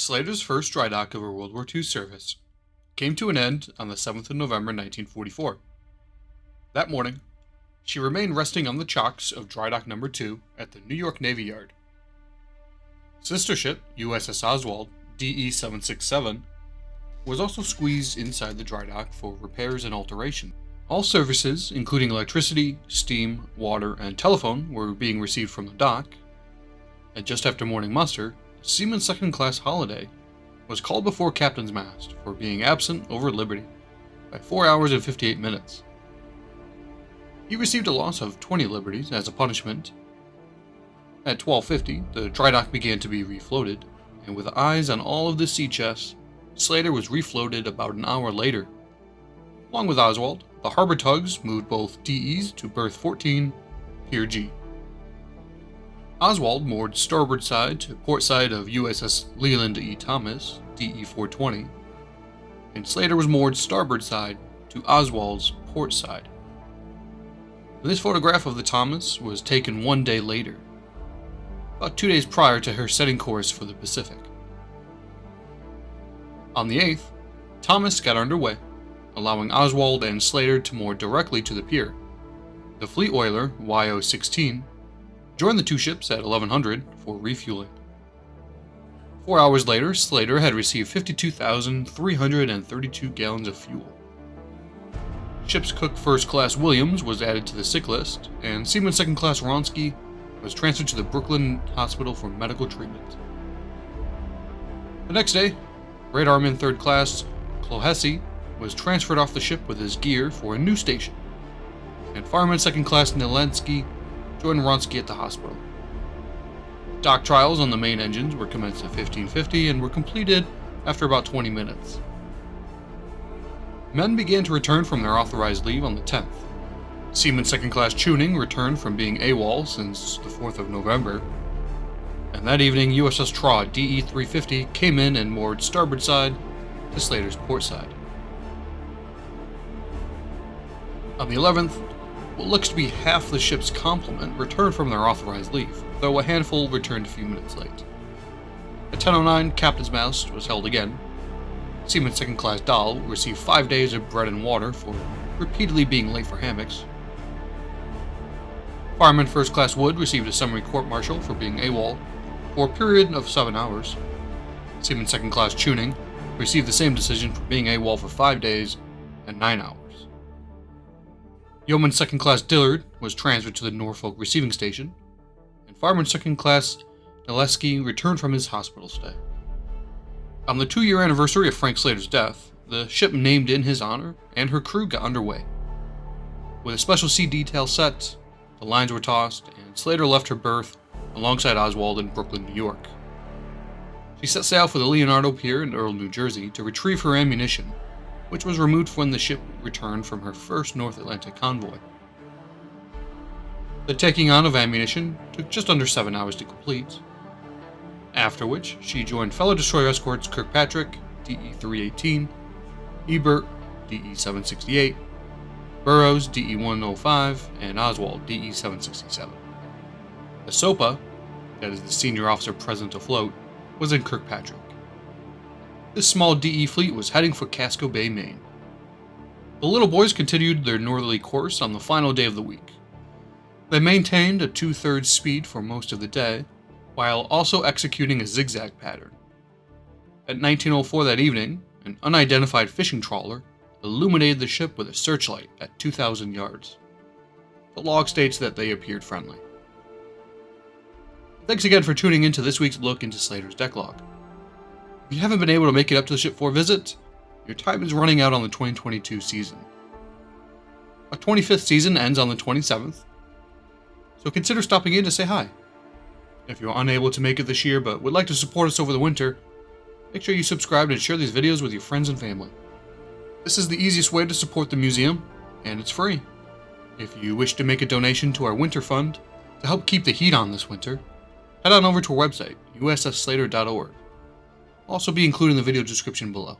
Slater's first dry dock of her World War II service came to an end on the 7th of November 1944. That morning, she remained resting on the chocks of Dry Dock Number 2 at the New York Navy Yard. Sister ship USS Oswald, DE-767, was also squeezed inside the dry dock for repairs and alteration. All services, including electricity, steam, water, and telephone, were being received from the dock, and just after morning muster, Seaman Second Class Holiday was called before Captain's Mast for being absent over Liberty by 4 hours and 58 minutes. He received a loss of 20 liberties as a punishment. At 12:50, the dry dock began to be refloated, and with eyes on all of the sea chests, Slater was refloated about an hour later. Along with Oswald, the harbor tugs moved both DEs to berth 14, Pier G. Oswald moored starboard side to port side of USS Leland E. Thomas, DE-420, and Slater was moored starboard side to Oswald's port side. This photograph of the Thomas was taken 1 day later, about 2 days prior to her setting course for the Pacific. On the 8th, Thomas got underway, allowing Oswald and Slater to moor directly to the pier. The fleet oiler, YO-16, joined the two ships at 1100 for refueling. 4 hours later, Slater had received 52,332 gallons of fuel. Ship's cook First Class Williams was added to the sick list, and Seaman Second Class Wronski was transferred to the Brooklyn Hospital for medical treatment. The next day, Radarman Third Class Clohessy was transferred off the ship with his gear for a new station, and Fireman Second Class Nilensky joined Wronski at the hospital. Dock trials on the main engines were commenced at 15:50 and were completed after about 20 minutes. Men began to return from their authorized leave on the 10th. Seaman Second Class Tuning returned from being AWOL since the 4th of November, and that evening USS Traw DE-350 came in and moored starboard side to Slater's port side. On the 11th, what looks to be half the ship's complement returned from their authorized leave, though a handful returned a few minutes late. At 10:09, Captain's Mast was held again. Seaman Second Class Dahl received 5 days of bread and water for repeatedly being late for hammocks. Fireman First Class Wood received a summary court-martial for being AWOL for a period of 7 hours. Seaman Second Class Tuning received the same decision for being AWOL for 5 days and 9 hours. Yeoman Second Class Dillard was transferred to the Norfolk Receiving Station, and Fireman Second Class Naleski returned from his hospital stay. On the 2-year anniversary of Frank Slater's death, the ship named in his honor and her crew got underway. With a special sea detail set, the lines were tossed, and Slater left her berth alongside Oswald in Brooklyn, New York. She set sail for the Leonardo Pier in Earl, New Jersey to retrieve her ammunition, which was removed when the ship returned from her first North Atlantic convoy. The taking on of ammunition took just under 7 hours to complete, after which she joined fellow destroyer escorts Kirkpatrick, DE-318, Ebert, DE-768, Burroughs, DE-105, and Oswald, DE-767. The SOPA, that is the senior officer present afloat, was in Kirkpatrick. This small DE fleet was heading for Casco Bay, Maine. The little boys continued their northerly course on the final day of the week. They maintained a 2/3 speed for most of the day, while also executing a zigzag pattern. At 19:04 that evening, an unidentified fishing trawler illuminated the ship with a searchlight at 2,000 yards. The log states that they appeared friendly. Thanks again for tuning in to this week's look into Slater's deck log. If you haven't been able to make it up to the ship for a visit, your time is running out on the 2022 season. Our 25th season ends on the 27th, so consider stopping in to say hi. If you're unable to make it this year but would like to support us over the winter, make sure you subscribe and share these videos with your friends and family. This is the easiest way to support the museum, and it's free. If you wish to make a donation to our winter fund to help keep the heat on this winter, head on over to our website, ussslater.org. I'll also be included in the video description below.